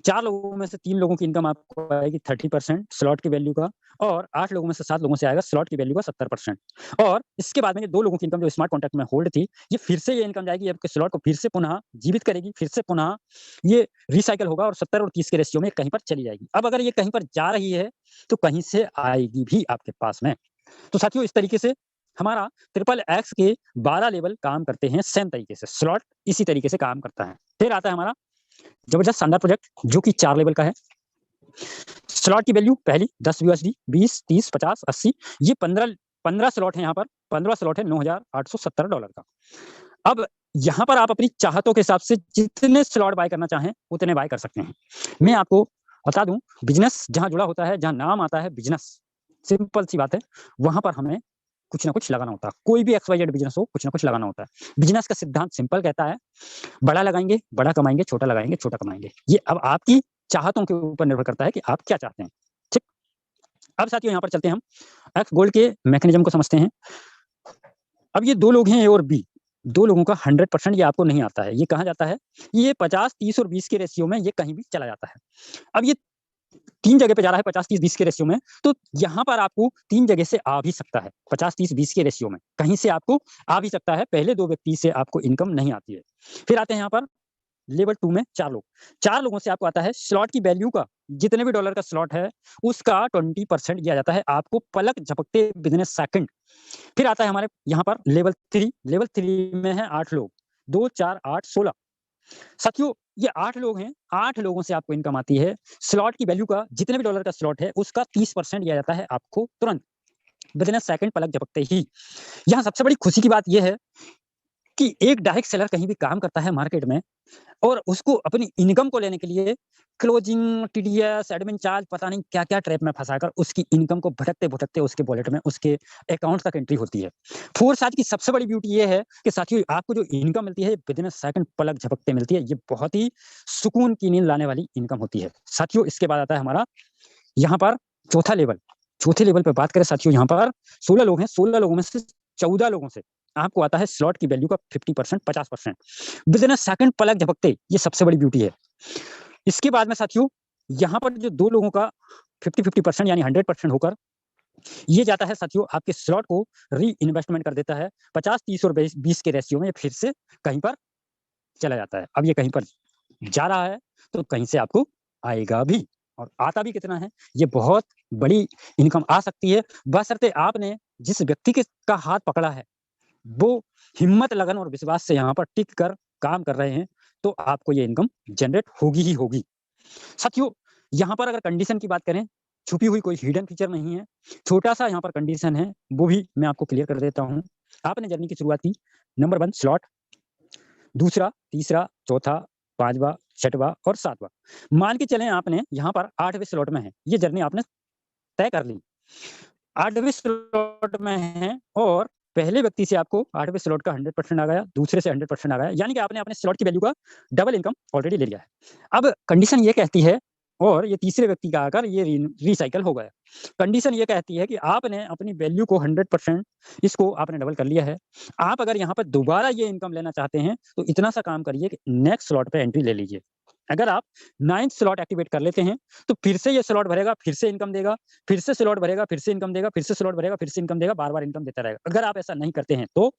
4 लोगों में से 3 लोगों की इनकम आपको आएगी 30% स्लॉट की वैल्यू का और 8 लोगों में से 7 लोगों से आएगा स्लॉट की वैल्यू का 70%। और इसके बाद में 2 लोगों की इनकम जो स्मार्ट कॉन्ट्रैक्ट में होल्ड थी, ये फिर से ये इनकम जाएगी, आपके स्लॉट को फिर से पुनः जीवित करेगी, फिर से पुनः ये रिसाइकिल होगा और 70 और 30 के रेशियो में कहीं पर चली जाएगी। अब अगर ये कहीं पर जा रही है, तो कहीं से आएगी भी आपके पास में। तो साथियों, इस तरीके से हमारा ट्रिपल एक्स के 12 लेवल काम करते हैं सेम तरीके से। स्लॉट इसी तरीके से काम करता है। फिर आता है हमारा जबरदस्त शानदार प्रोजेक्ट जो कि 4 लेवल का है। स्लॉट की वैल्यू पहली 10 USD, 20, 30, 50, 80, ये 15 स्लॉट है। यहाँ पर 15 स्लॉट है $9,870 का। अब यहाँ पर आप अपनी चाहतों के हिसाब से जितने स्लॉट बाय करना चाहें उतने बाय कर सकते हैं। मैं आपको बता दूं, बिजनेस जहां जुड़ा होता है, जहां नाम आता है बिजनेस, सिंपल सी बात है, वहां पर हमें कुछ ना कुछ लगाना होता है। कोई भी XYZ बिजनेस हो, कुछ ना कुछ लगाना होता है। बिजनेस का सिद्धांत सिंपल कहता है, बड़ा लगाएंगे बड़ा कमाएंगे, छोटा लगाएंगे छोटा कमाएंगे। ये अब आपकी चाहतों के ऊपर निर्भर करता है कि आप क्या चाहते हैं। ठीक, अब साथियों यहाँ पर चलते हैं हम एक्स गोल्ड के मैकेनिज्म को समझते हैं। अब ये 2 लोग हैं, ए और बी, 2 लोगों का 100% ये आपको नहीं आता है। ये कहाँ जाता है? ये 50, 30 और 20 के रेशियो में ये कहीं भी चला जाता है। अब ये 3 जगह पे जा रहा है 50, 30, 20 के रेशियो में, तो यहाँ पर आपको 3 जगह से आ भी सकता है। 50, 30, 20 के रेशियो में कहीं से आपको आ भी सकता है। पहले 2 व्यक्ति से आपको इनकम नहीं आती है। फिर आते हैं यहाँ पर लेवल 2 में 4 लोग। 4 लोगों से आपको आता है स्लॉट की वैल्यू का, जितने भी डॉलर का स्लॉट है उसका 20% दिया जाता है आपको पलक झपकते बिज़नेस सेकंड। फिर आता है हमारे यहाँ पर लेवल 3। लेवल 3 में है 8 लोग, 2, 4, 8, 16। साथियों ये 8 लोग हैं, 8 लोगों से आपको इनकम आती है। स्लॉट की वैल्यू का, जितने भी डॉलर का स्लॉट है उसका 30% दिया जाता है आपको तुरंत, बिज़नेस सेकंड पलक झपकते ही। यहाँ सबसे बड़ी खुशी की बात ये है कि एक डायरेक्ट सेलर कहीं भी काम करता है मार्केट में और उसको अपनी इनकम को लेने के लिए क्लोजिंग, टीडीएस, एडमिन चार्ज, पता नहीं क्या-क्या ट्रैप में फँसाकर उसकी इनकम को भटकते-भटकते उसके वॉलेट में, उसके अकाउंट तक एंट्री होती है। फोर्स आज की सबसे बड़ी ब्यूटी ये है कि साथियों आपको जो इनकम मिलती है विदिन अ सेकंड पलक झपकते मिलती है। ये बहुत ही सुकून की नींद लाने वाली इनकम होती है। साथियों इसके बाद आता है हमारा यहाँ पर चौथा लेवल। चौथे लेवल पे बात करें साथियों, यहाँ पर 16 लोग हैं, 16 लोगों में से 14 लोगों से आपको आता है स्लॉट की वैल्यू का 50%, 50%। विदिन अ सेकंड पलक झपकते, ये सबसे बड़ी ब्यूटी है। इसके बाद में साथियों यहाँ पर जो 2 लोगों का 50-50% यानी 100% होकर ये जाता है साथियों आपके स्लॉट को री-इन्वेस्टमेंट कर देता है। 50, 30 और 20 के रेशियो में ये फिर से कहीं पर चला जाता है। अब ये कहीं पर जा रहा है तो कहीं से आपको आएगा भी, और आता भी कितना है, ये बहुत बड़ी इनकम आ सकती है, बशर्ते आपने जिस व्यक्ति के का हाथ पकड़ा है वो हिम्मत, लगन और विश्वास से यहाँ पर टिक कर काम कर रहे हैं, तो आपको ये इनकम जनरेट होगी ही होगी। साथियों यहाँ पर अगर कंडीशन की बात करें, छुपी हुई कोई हिडन फीचर नहीं है। छोटा-सा यहाँ पर कंडीशन है, वो भी मैं आपको क्लियर कर देता हूँ। आपने जर्नी की शुरुआत की, नंबर 1 स्लॉट, दूसरा, तीसरा, चौथा, 5वाँ, 6वाँ और 7वाँ। मान के चलें आपने यहाँ पर 8वें स्लॉट में हैं, ये जर्नी आपने तय कर ली। 8वें स्लॉट में हैं और पहले व्यक्ति से आपको 8वें स्लॉट का 100% आ गया, दूसरे से 100% आ गया, यानी कि आपने अपने स्लॉट की वैल्यू का डबल इनकम ऑलरेडी ले लिया है। अब कंडीशन ये कहती है, और ये तीसरे व्यक्ति का आकर ये रिसाइकल हो गया। कंडीशन ये कहती है कि आपने अपनी वैल्यू को 100% इसको आपने डबल कर लिया है। आप अगर यहाँ पर दोबारा ये इनकम लेना चाहते हैं, तो इतना सा काम करिए कि नेक्स्ट स्लॉट पे एंट्री ले लीजिए। अगर आप 9th स्लॉट एक्टिवेट कर लेते हैं, तो फिर से ये स्लॉट भरेगा, फिर से इनकम देगा, फिर से स्लॉट भरेगा, फिर से इनकम देगा, फिर से स्लॉट भरेगा, फिर से इनकम देगा, बार-बार इनकम देता रहेगा। अगर आप ऐसा नहीं करते हैं, तो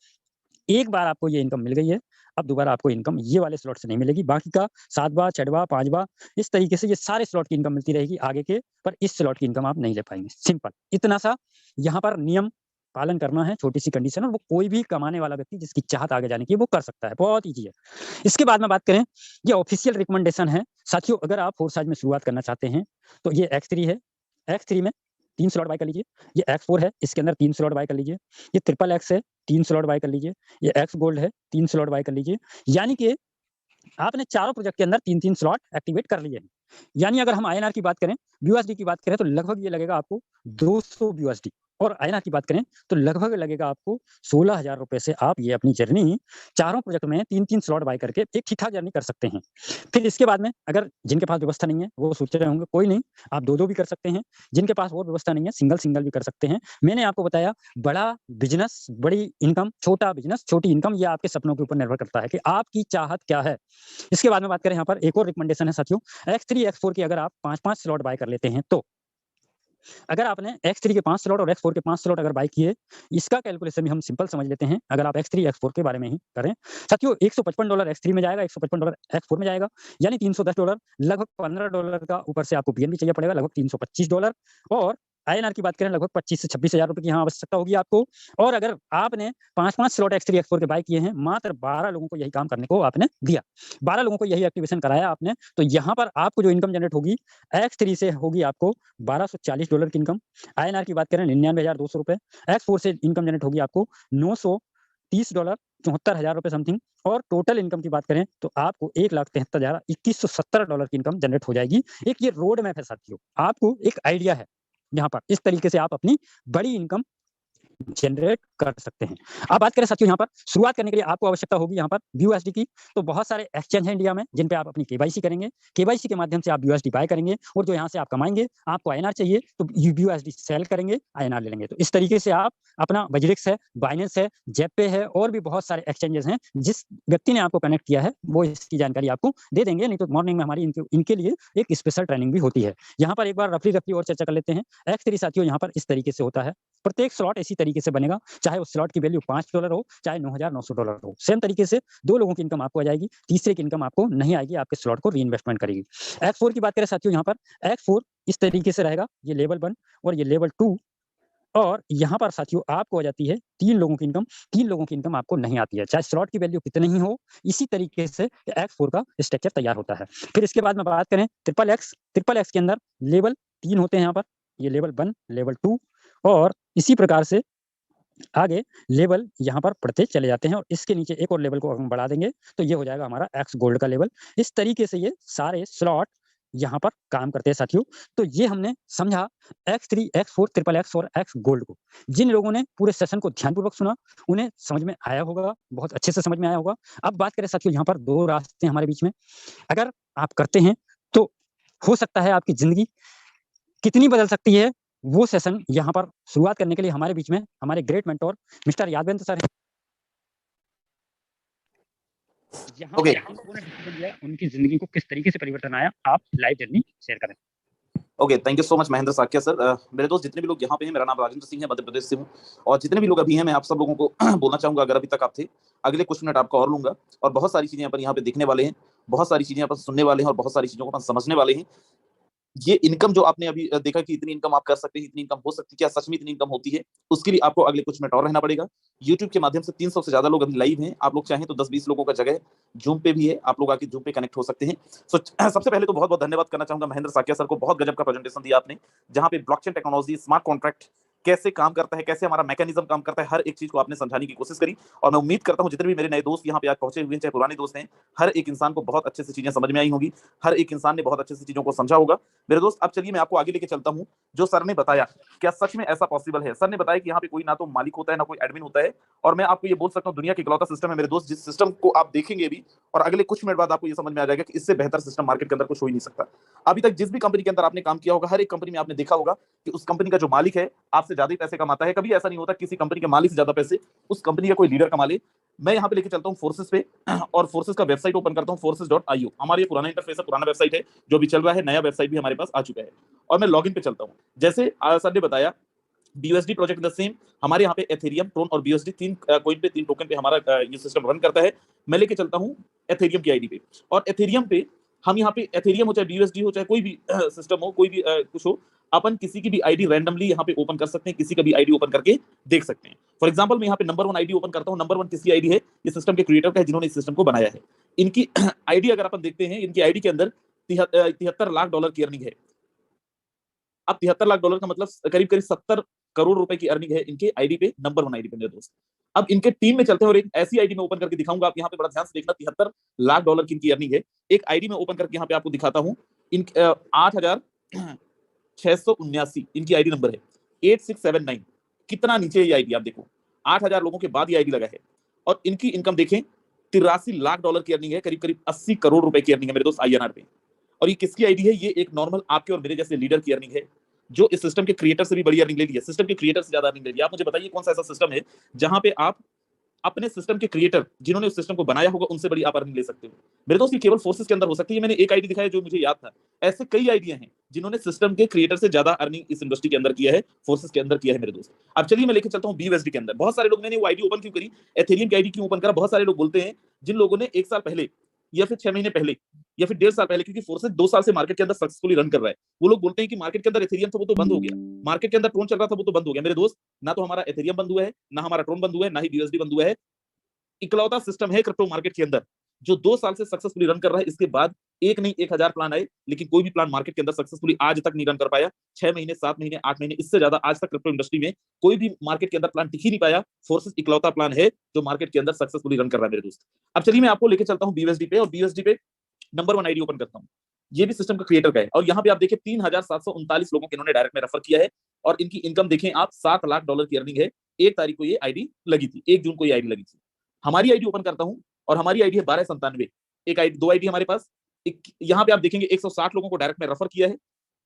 एक बार आपको ये इनकम मिल गई है, अब दोबारा आपको इनकम ये वाले स्लॉट से नहीं मिलेगी। बाकी का 7वाँ, 6वाँ, 5वाँ इस तरीके से ये सारे स्लॉट की इनकम मिलती रहेगी आगे के, पर इस स्लॉट की इनकम आप नहीं ले पाएँगे। सिंपल, इतना सा यहाँ पर नियम पालन करना है, छोटी-सी कंडीशन, और वो कोई भी कमाने वाला व्यक्ति जिसकी चाहत आगे जाने की है, वो कर सकता है, बहुत ईज़ी है। इसके बाद में बात करें, ये ऑफ़िशियल रिकमेंडेशन है। साथियों अगर आप 4 साइज़ में शुरुआत करना चाहते हैं, तो ये X3 है। X3 में 3 स्लॉट बाय कर लीजिए। ये X4 है, इसके अंदर 3 स्लॉट बाय कर लीजिए। ये ट्रिपल X है, 3 स्लॉट बाय कर लीजिए। ये X गोल्ड है, 3 स्लॉट बाय कर लीजिए। यानी कि आपने चारों प्रोजेक्ट के अंदर 3-3 स्लॉट एक्टिवेट कर लिए हैं। यानी अगर हम आईएनआर की बात करें, यूएसडी की बात करें, तो लगभग ये लगेगा आपको 200 यूएसडी, और आईएनआर की बात करें तो लगभग लगेगा आपको ₹16,000 से आप ये अपनी जर्नी चारों प्रोजेक्ट में 3-3 स्लॉट बाय करके एक ठीक-ठाक जर्नी कर सकते हैं। फिर इसके बाद में अगर जिनके पास व्यवस्था नहीं है, वो सोच रहे होंगे कोई नहीं, आप 2-2 भी कर सकते हैं। जिनके पास और व्यवस्था नहीं है, सिंगल-सिंगल भी कर सकते हैं। मैंने आपको बताया बड़ा बिज़नेस, बड़ी इनकम, छोटा बिज़नेस, छोटी इनकम, ये आपके सपनों के ऊपर निर्भर करता है कि आपकी चाहत क्या है। इसके बाद में बात करें, यहाँ पर एक और रिकमेंडेशन है साथियों, X3, X4 की अगर आप 5-5 स्लॉट बाय कर लेते हैं, तो अगर आपने X3 के 5 स्लॉट और X4 के 5 स्लॉट अगर बाय किए, इसका कैलकुलेशन भी हम सिंपल समझ लेते हैं। अगर आप X3, X4 के बारे में ही करें, साथियों $155 X3 में जाएगा, $155 X4 में जाएगा, यानी $310, लगभग $15 का ऊपर से आपको पीएनबी चाहिए पड़ेगा, लगभग $325, और आईएनआर की बात करें लगभग 25 से 26,000 रुपए की यहाँ आवश्यकता होगी आपको। और अगर आपने 5-5 स्लॉट X3, X4 के बाय किए हैं, मात्र 12 लोगों को यही काम करने को आपने दिया, 12 लोगों को यही एक्टिवेशन कराया आपने, तो यहाँ पर आपको जो इनकम जनरेट होगी, X3 से होगी आपको $1240 की इनकम। आईएनआर की बात करें ₹99,200, X4 से इनकम जनरेट होगी आपको $930, ₹74,000 समथिंग, और टोटल इनकम की बात करें तो आपको $1,73,2170 की इनकम जनरेट हो जाएगी। एक ये रोड मैप है साथियों, आपको एक आइडिया है यहाँ पर, इस तरीके से आप अपनी बड़ी इनकम जनरेट कर सकते हैं। अब बात करें साथियों यहाँ पर शुरुआत करने के लिए आपको आवश्यकता होगी यहाँ पर BUSD की। तो बहुत सारे एक्सचेंज हैं इंडिया में जिन पे आप अपनी केवाईसी करेंगे। केवाईसी के माध्यम से आप BUSD बाय करेंगे और जो यहाँ से आप कमाएंगे, आपको INR चाहिए तो BUSD सेल करेंगे, INR ले लेंगे। तो इस तरीके से आप अपना बजरिक्स है, बाइनेंस है, जेपे है और भी बहुत सारे एक्सचेंजेस हैं। जिस व्यक्ति ने आपको कनेक्ट किया है वो इसकी जानकारी आपको दे देंगे, नहीं तो मॉर्निंग में हमारी इनके लिए एक स्पेशल ट्रेनिंग भी होती है। यहाँ पर एक बार रफली और चर्चा कर लेते हैं। X3 साथियों यहाँ पर इस तरीके से होता है। प्रत्येक स्लॉट इसी तरीके से बनेगा, चाहे उस स्लॉट की वैल्यू $5 हो, चाहे $9,900 हो। सेम तरीके से 2 लोगों की इनकम आपको आ जाएगी, तीसरे की इनकम आपको नहीं आएगी, आपके स्लॉट को रीइन्वेस्टमेंट करेगी। X4 की बात करें साथियों यहाँ पर, X4 इस तरीके से रहेगा, ये लेवल 1 और ये लेवल 2 और यहाँ पर साथियों आपको आ जाती है 3 लोगों की इनकम। 3 लोगों की इनकम आपको नहीं आती है, चाहे स्लॉट की वैल्यू कितनी ही हो। इसी तरीके से X4 का स्ट्रक्चर तैयार होता है। फिर इसके बाद में बात करें ट्रिपल एक्स के अंदर लेवल 3 होते हैं यहाँ पर, ये लेवल 1, लेवल 2 और इसी प्रकार से आगे लेवल यहाँ पर बढ़ते चले जाते हैं और इसके नीचे एक और लेवल को हम बढ़ा देंगे तो ये हो जाएगा हमारा X गोल्ड का लेवल। इस तरीके से ये सारे स्लॉट यहाँ पर काम करते हैं साथियों। तो ये हमने समझा X3, X4, ट्रिपल एक्स और X गोल्ड को। जिन लोगों ने पूरे सेशन को ध्यानपूर्वक सुना उन्हें समझ में आया होगा, बहुत अच्छे से समझ में आया होगा। अब बात करें साथियों यहाँ पर 2 रास्ते हमारे बीच में, अगर आप करते हैं तो हो सकता है आपकी जिंदगी कितनी बदल सकती है। वो सेशन यहाँ पर शुरुआत करने के लिए हमारे बीच में हमारे great mentor mister Yadvendra sir हैं। यहाँ Okay. पर उन्होंने डिसीजन लिया, उनकी जिंदगी को किस तरीके से परिवर्तन आया, आप लाइव जर्नी शेयर करें। Okay, thank you so much Mahendra Saikia sir. मेरे दोस्त जितने भी लोग यहाँ पे हैं, मेरा नाम राजेंद्र सिंह है, मध्य प्रदेश से हूँ और जितने भी लोग अभी हैं मैं आप सब लोगों को बोलना चाहूंगा, अगर अभी तक आप थे, अगले कुछ मिनट आपका और लूंगा और बहुत सारी चीजें यहाँ पे देखने वाले हैं, बहुत सारी चीजें यहाँ पर सुनने वाले हैं और बहुत सारी चीजों को अपन समझने वाले हैं। ये इनकम जो आपने अभी देखा कि इतनी इनकम आप कर सकते हैं, इतनी इनकम हो सकती है, क्या सच में इतनी इनकम होती है, उसके लिए आपको अगले कुछ मिनट और रहना पड़ेगा। यूट्यूब के माध्यम से 300 से ज्यादा लोग अभी लाइव हैं, आप लोग चाहें तो 10-20 लोगों का जगह जूम पे भी है, आप लोग आके जूम पे कनेक्ट हो सकते हैं। सबसे पहले तो बहुत बहुत धन्यवाद करना चाहूंगा महेंद्र साकिया सर को, बहुत गजब का प्रेजेंटेशन दिया आपने, जहां पे ब्लॉकचेन टेक्नोलॉजी, स्मार्ट कॉन्ट्रैक्ट कैसे काम करता है, कैसे हमारा मैकेनिज्म काम करता है, हर एक चीज को आपने समझाने की कोशिश करी और मैं उम्मीद करता हूं जितने भी मेरे नए दोस्त यहाँ पे आज पहुंचे हुए हैं, चाहे पुराने दोस्त हैं, हर एक इंसान को बहुत अच्छे से चीजें समझ में आई होंगी, हर एक इंसान ने बहुत अच्छे से चीजों को समझा होगा। मेरे दोस्त अब चलिए मैं आपको आगे लेके चलता हूं, जो सर ने बताया क्या सच में ऐसा पॉसिबल है। सर ने बताया कि यहाँ पे कोई ना तो मालिक होता है ना कोई एडमिन होता है, और मैं आपको ये बोल सकता हूँ दुनिया की इकलौता सिस्टम है मेरे दोस्त, जिस सिस्टम को आप देखेंगे भी और अगले कुछ मिनट बाद आपको ये समझ में आ जाएगा कि इससे बेहतर सिस्टम मार्केट के अंदर कुछ हो ही नहीं सकता। अभी तक जिस भी कंपनी के अंदर आपने काम किया होगा, हर एक कंपनी में आपने देखा होगा कि उस कंपनी का जो मालिक है आपसे ज्यादा ही पैसे कमाता है। कभी ऐसा नहीं होता किसी कंपनी के मालिक से ज्यादा पैसे उस कंपनी का कोई लीडर कमा ले। मैं यहाँ पे लेके चलता हूँ फोर्सेस पे और फोर्सेस का वेबसाइट ओपन करता हूँ, forces.io। हमारा ये पुराना इंटरफेस है, पुराना वेबसाइट है, जो भी चल रहा है, नया वेबसाइट भी हमारे पास आ चुका है और मैं लॉगिन पे चलता हूँ। जैसे सर ने बताया BUSD प्रोजेक्ट द सेम, हमारे यहाँ पे एथेरियम, ट्रोन और BUSD 3 कॉइन पे, 3 टोकन पे हमारा ये सिस्टम रन करता है। मैं लेके चलता हूँ एथेरियम की आईडी पे और एथेरियम पे हम यहाँ पे एथेरियम हो चाहे BUSD हो चाहे कोई भी सिस्टम हो, कोई भी कुछ हो, अपन किसी की भी आईडी रैंडमली यहाँ पे ओपन कर सकते हैं, किसी का भी आईडी ओपन करके देख सकते हैं। फॉर एग्जांपल मैं यहाँ पे नंबर 1 आईडी ओपन करता हूँ। नंबर 1 किसकी आईडी है? ये सिस्टम के क्रिएटर का है, जिन्होंने इस सिस्टम को बनाया है। इनकी आईडी अगर अपन देखते हैं, इनकी आईडी के अंदर 73 लाख डॉलर की अर्निंग है। अब 73 लाख डॉलर का मतलब करीब करीब 70 करोड़ रुपए की अर्निंग है इनके आईडी पे, नंबर 1 आईडी पे मेरे दोस्त। अब इनके टीम में चलते हैं और एक ऐसी आईडी में ओपन करके दिखाऊंगा, आप यहाँ पे बड़ा ध्यान से देखना। 73 लाख डॉलर की इनकी अर्निंग है। एक आईडी में ओपन करके यहाँ पे आपको दिखाता हूँ, 8,679 इनकी आईडी नंबर है, 8679। कितना नीचे ये आईडी आप देखो, 8,000 लोगों के बाद ये आईडी लगा है और इनकी इनकम देखें, 83 लाख डॉलर की अर्निंग है, करीब करीब 80 करोड़ रुपए की अर्निंग है मेरे दोस्त INR पे। और ये किसकी आईडी है? ये एक नॉर्मल आपके और मेरे जैसे लीडर की अर्निंग है, जो इस सिस्टम के क्रिएटर से भी बड़ी अर्निंग ले ली है, सिस्टम के क्रिएटर से ज्यादा अर्निंग ले ली है। आप मुझे बताइए कौन सा ऐसा सिस्टम है जहां पे आप अपने सिस्टम के क्रिएटर, जिन्होंने उस सिस्टम को बनाया होगा, उनसे बड़ी आप अर्निंग ले सकते हो? मेरे दोस्त ये केवल फोर्सेस के अंदर हो सकती है। मैंने एक आईडी दिखाया जो मुझे याद था, ऐसे कई आईडियां हैं जिन्होंने सिस्टम के क्रिएटर से ज्यादा अर्निंग इस इंडस्ट्री के अंदर किया है, फोर्सेस के अंदर किया है मेरे दोस्त। अब चलिए मैं लेके चलता हूँ BUSD के अंदर। बहुत सारे लोग, मैंने वो आईडी ओपन क्यों करी, एथेरियम की आईडी क्यों ओपन करा, बहुत सारे लोग बोलते हैं, जिन लोगों ने 1 साल पहले या फिर 6 महीने पहले या फिर 1.5 साल पहले, क्योंकि फोर्सेस 2 साल से मार्केट के अंदर सक्सेसफुली रन कर रहा है, वो लोग बोलते हैं कि मार्केट के अंदर एथेरियम था वो तो बंद हो गया, मार्केट के अंदर ट्रोन चल रहा था वो तो बंद हो गया। मेरे दोस्त, ना तो हमारा एथेरियम बंद हुआ है, ना हमारा ट्रोन बंद हुआ है, ना ही BUSD बंद हुआ है। इकलौता सिस्टम है क्रिप्टो मार्केट के अंदर जो 2 साल से सक्सेसफुली रन कर रहा है। इसके बाद एक नहीं 1000 प्लान आए, लेकिन कोई भी प्लान मार्केट के अंदर सक्सेसफुली आज तक नहीं रन कर पाया। 6 महीने, 7 महीने, 8 महीने, इससे ज्यादा आज तक क्रिप्टो इंडस्ट्री में कोई भी मार्केट के अंदर प्लान टिक ही नहीं पाया। फोर्सेस इकलौता प्लान है जो मार्केट के अंदर सक्सेसफुली रन कर रहा है मेरे दोस्त। अब चलिए मैं आपको लेके चलता हूँ BUSD पे और BUSD पे नंबर 1 आईडी ओपन करता हूँ। ये भी सिस्टम का क्रिएटर का है और यहाँ पे आप देखिए 3739 लोगों को इन्होंने डायरेक्ट में रेफर किया है। और इनकी इनकम देखें आप, $7 लाख की अर्निंग है। 1 तारीख को ये आईडी लगी थी, 1 जून को ये आईडी लगी थी। हमारी आईडी ओपन करता हूं और हमारी आईडी है 1297। एक आईडी, 2 आईडी हमारे पास। यहाँ पे आप देखेंगे 160 लोगों को डायरेक्ट में रेफर किया है।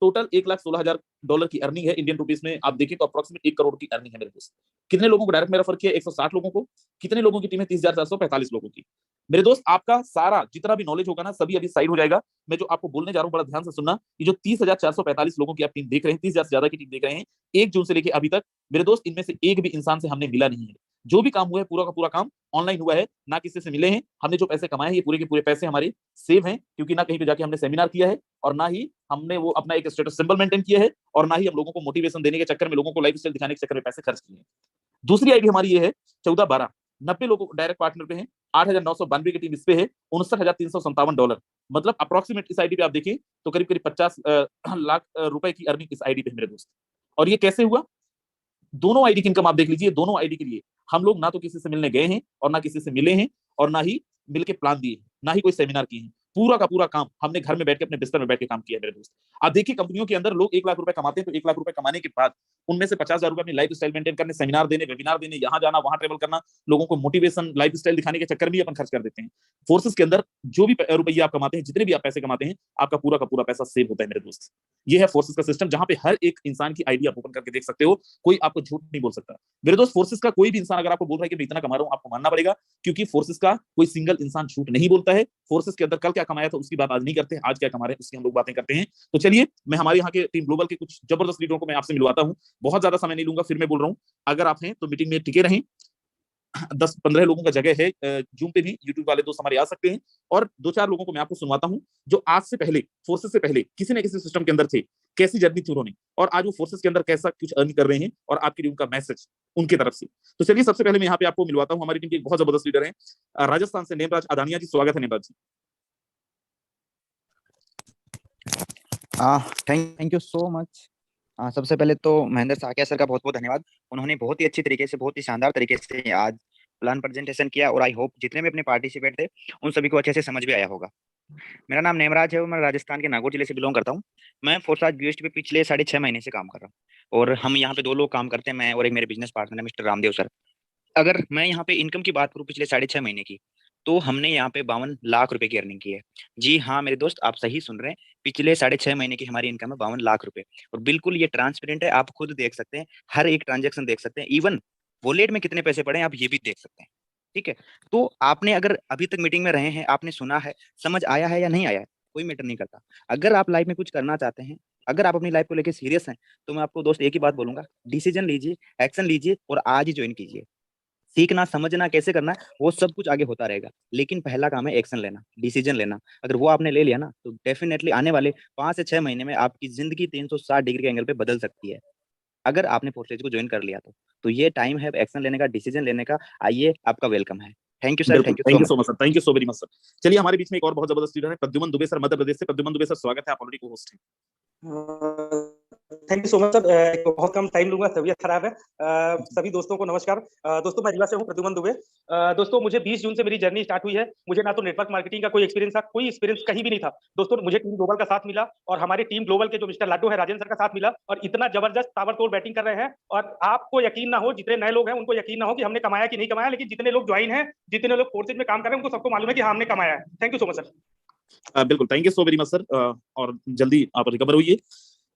टोटल $1,16,000 की अर्निंग है। इंडियन रुपीस में आप देखें तो अप्रोक्सीमेट 1 करोड़ की अर्निंग है मेरे दोस्त। कितने लोगों को डायरेक्ट में रेफर किया? 160 लोगों को। कितने लोगों की टीम है? 30,445 लोगों की। मेरे दोस्त आपका सारा जितना भी नॉलेज होगा ना, सभी अभी साइड हो जाएगा। मैं जो आपको बोलने जा रहा हूँ बड़ा ध्यान से सुनना। ये जो 30,445 लोगों की आप टीम देख रहे हैं, 30,000 से ज्यादा की टीम देख रहे हैं 1 जून से लेके अभी तक, मेरे दोस्त इनमें से एक भी इंसान से हमने मिला नहीं है। जो भी काम हुआ है पूरा का पूरा काम ऑनलाइन हुआ है, ना किसी से मिले हैं। हमने जो पैसे कमाए हैं ये पूरे के पूरे पैसे हमारे सेव हैं, क्योंकि ना कहीं पे जाके हमने सेमिनार किया है और ना ही हमने वो अपना एक स्टेटस सिंबल मेंटेन किया है, और ना ही हम लोगों को मोटिवेशन देने के चक्कर में, लोगों को लाइफ स्टाइल दिखाने के चक्कर में पैसे खर्च किए हैं। दूसरी आईडी हमारी ये है 14/12, 90 लोग डायरेक्ट पार्टनर पे हैं। 8,992 की टीम इस पे है। $59,357, मतलब अप्रोक्सीमेट इस आईडी पे आप देखें तो करीब करीब 50 लाख रुपए की अर्निंग इस आईडी पे मेरे दोस्त। और ये कैसे हुआ? दोनों आईडी की इनकम आप देख लीजिए। दोनों आईडी के लिए हम लोग ना तो किसी से मिलने गए हैं और ना किसी से मिले हैं, और ना ही मिलके प्लान दिए, ना ही कोई सेमिनार किए हैं। पूरा का पूरा काम हमने घर में बैठ के अपने बिस्तर में बैठ के काम किया है मेरे दोस्त। आप देखिए कंपनियों के अंदर लोग 1 लाख रुपए कमाते हैं, तो 1 लाख रुपए कमाने के बाद उनमें से 50,000 रुपए अपनी लाइफ स्टाइल मेंटेन करने, सेमिनार देने, वेबिनार देने, यहाँ जाना वहां ट्रेवल करना, लोगों को मोटिवेशन लाइफ स्टाइल दिखाने के चक्कर में अपन खर्च कर देते हैं। फोर्सेस के अंदर जो भी रुपये आप कमाते हैं, जितने भी आप पैसे कमाते हैं, आपका पूरा का पूरा पैसा सेव होता है मेरे दोस्त। ये है फोर्सेस का सिस्टम, जहां पे हर एक इंसान की आईडी आप ओपन करके देख सकते हो। कोई आपको झूठ नहीं बोल सकता मेरे दोस्त। फोर्सेस का कोई भी इंसान अगर आपको बोल रहा है कि मैं इतना कमा रहा हूं, आपको मानना पड़ेगा, क्योंकि फोर्सेस का कोई सिंगल इंसान झूठ नहीं बोलता है। फोर्सेस के अंदर कल क्या कमाया था उसकी बात आज नहीं करते हैं, आज क्या कमा रहे हैं उसकी हम लोग बातें करते हैं। तो चलिए मैं हमारे यहाँ के टीम ग्लोबल के कुछ जबरदस्त लीडरों को मैं आपसे मिलवाता हूँ। बहुत ज्यादा समय नहीं लूंगा, फिर मैं बोल रहा हूँ, अगर आप हैं तो मीटिंग में टिके रहें। 10-15 लोगों का जगह है। जूम पे भी यूट्यूब वाले दोस्त हमारे आ सकते हैं। और 2-4 लोगों को मैं आपको सुनवाता हूं जो आज से पहले, फोर्सेस से पहले किसी न किसी सिस्टम के अंदर थे, कैसी जर्नी थी उन्होंने, और आज वो फोर्सेस के अंदर कैसा कुछ अर्न कर रहे हैं, और आपके लिए उनका मैसेज उनकी तरफ से। तो चलिए सबसे पहले मैं यहाँ पे आपको मिलवाता हूँ। हमारी टीम के एक बहुत जबरदस्त लीडर है राजस्थान से, नेमराज अदानिया जी। स्वागत है Nemraj ji. Thank you so much. सबसे पहले तो महेंद्र साकिया सर का बहुत बहुत धन्यवाद। उन्होंने बहुत ही अच्छी तरीके से, बहुत ही शानदार तरीके से आज प्लान प्रेजेंटेशन किया, और आई होप जितने भी अपने पार्टिसिपेट थे उन सभी को अच्छे से समझ भी आया होगा। मेरा नाम नेमराज है और मैं राजस्थान के नागौर जिले से बिलोंग करता हूँ। मैं फोर्साज बीएसटी पे पिछले 6.5 महीने से काम कर रहा हूँ, और हम यहाँ पे 2 लोग काम करते हैं, मैं और एक मेरे बिजनेस पार्टनर है मिस्टर रामदेव सर। अगर मैं यहाँ पे इनकम की बात करूँ पिछले 6.5 महीने की, तो हमने यहाँ पे 52 लाख रुपए की अर्निंग की है। जी हाँ मेरे दोस्त, आप सही सुन रहे हैं, पिछले 6.5 महीने की हमारी इनकम है 52 लाख रुपए। और बिल्कुल ये ट्रांसपेरेंट है, आप खुद देख सकते हैं, हर एक ट्रांजेक्शन देख सकते हैं, इवन वॉलेट में कितने पैसे पड़े हैं आप ये भी देख सकते हैं। ठीक है, तो आपने अगर अभी तक मीटिंग में रहे हैं, आपने सुना है, समझ आया है या नहीं आया है, कोई मैटर नहीं करता। अगर आप लाइफ में कुछ करना चाहते हैं, अगर आप अपनी लाइफ को लेकर सीरियस हैं, तो मैं आपको दोस्त एक ही बात बोलूंगा, डिसीजन लीजिए, एक्शन लीजिए, और आज ही ज्वाइन कीजिए। सीखना, समझना, कैसे करना है वो सब कुछ आगे होता रहेगा, लेकिन पहला काम है एक्शन लेना, डिसीजन लेना। अगर वो आपने ले लिया ना, तो डेफिनेटली आने वाले 5 से 6 महीने में आपकी जिंदगी 360 डिग्री के एंगल पे बदल सकती है, अगर आपने फोर्सेज को ज्वाइन कर लिया तो ये टाइम है एक्शन लेने का, डिसीजन लेने का। आइए, आपका वेलकम है। थैंक यू सर, बिल्कुल, thank you thank you so so much sir, thank you so very much sir. चलिए हमारे बीच में एक और बहुत जबरदस्त लीडर है प्रद्युमन दुबे सर, मध्य प्रदेश से। प्रद्युमन दुबे सर स्वागत है, आप ऑलरेडी को होस्ट हैं। Thank you so much sir. बहुत कम टाइम लूंगा, तबीयत खराब है। सभी दोस्तों को नमस्कार। दोस्तों मैं रीवा से हूँ, प्रद्युमन दुबे। दोस्तों मुझे 20 जून से मेरी जर्नी स्टार्ट हुई है। मुझे ना तो नेटवर्क मार्केटिंग का कोई एक्सपीरियंस था, कोई एक्सपीरियंस कहीं भी नहीं था। दोस्तों मुझे टीम ग्लोबल का साथ मिला, और हमारे टीम ग्लोबल के जो मिस्टर लाडो है, राजेंद्र सर का साथ मिला, और इतना जबरदस्त ताबड़तोड़ बैटिंग कर रहे हैं। और आपको यकीन ना हो, जितने नए लोग हैं उनको यकीन ना हो कि हमने कमाया कि नहीं कमाया, लेकिन जितने लोग ज्वाइन हैं, जितने लोग फोर्सेज में काम कर रहे हैं, उनको सबको मालूम है कि हाँ हमने कमाया है। Thank you so much sir. बिल्कुल, thank you so very much sir, और जल्दी आप रिकवर होइए।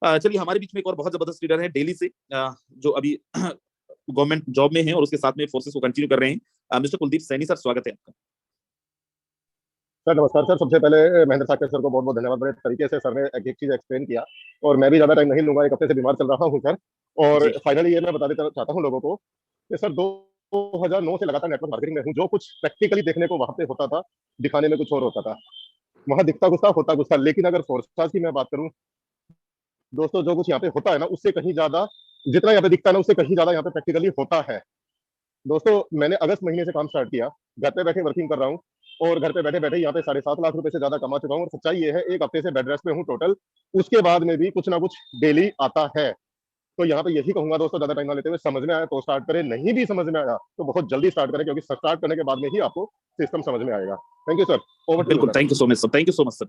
चलिए हमारे बीच में एक और बहुत जबरदस्त लीडर है दिल्ली से, जो अभी गवर्नमेंट जॉब में है और उसके साथ में फोर्सेस को कंटिन्यू कर रहे हैं, मिस्टर कुलदीप सैनी सर। स्वागत है आपका सर। नमस्कार सर। सबसे पहले महेंद्र साकिया सर को बहुत बहुत धन्यवाद। बड़े तरीके से सर ने एक एक चीज एक्सप्लेन किया, और मैं भी ज्यादा टाइम नहीं लूंगा, 1 हफ्ते से बीमार चल रहा हूँ सर। और फाइनली ये मैं बता देना चाहता हूँ लोगों को कि सर 2009 से लगातार नेटवर्क मार्केटिंग में हूँ। जो कुछ प्रैक्टिकली देखने को वहां पे होता था, दिखाने में कुछ और होता था। वहां दिखता गुस्सा, होता गुस्सा। लेकिन अगर फोर्साज की मैं बात करूं दोस्तों, जो कुछ यहाँ पे होता है ना, उससे कहीं ज्यादा, जितना यहाँ पे दिखता है ना, उससे कहीं ज्यादा यहाँ पे प्रैक्टिकली होता है। दोस्तों मैंने अगस्त महीने से काम स्टार्ट किया, घर पे बैठे वर्किंग कर रहा हूँ, और घर पे बैठे बैठे यहाँ पे 7.5 लाख रुपए से ज्यादा कमा चुका हूँ। और सच्चाई ये है, 1 हफ्ते से बेड रेस्ट पे हूँ टोटल। उसके बाद में भी कुछ ना कुछ डेली आता है। तो यहाँ पे यही कहूंगा दोस्तों, ज्यादा टाइम ना लेते हुए, समझ में आया तो स्टार्ट करें, नहीं भी समझ में आया तो बहुत जल्दी स्टार्ट करें, क्योंकि स्टार्ट करने के बाद में ही आपको सिस्टम समझ में आएगा। Thank you sir. Over to you. बिल्कुल, thank you so much sir, thank you so much sir.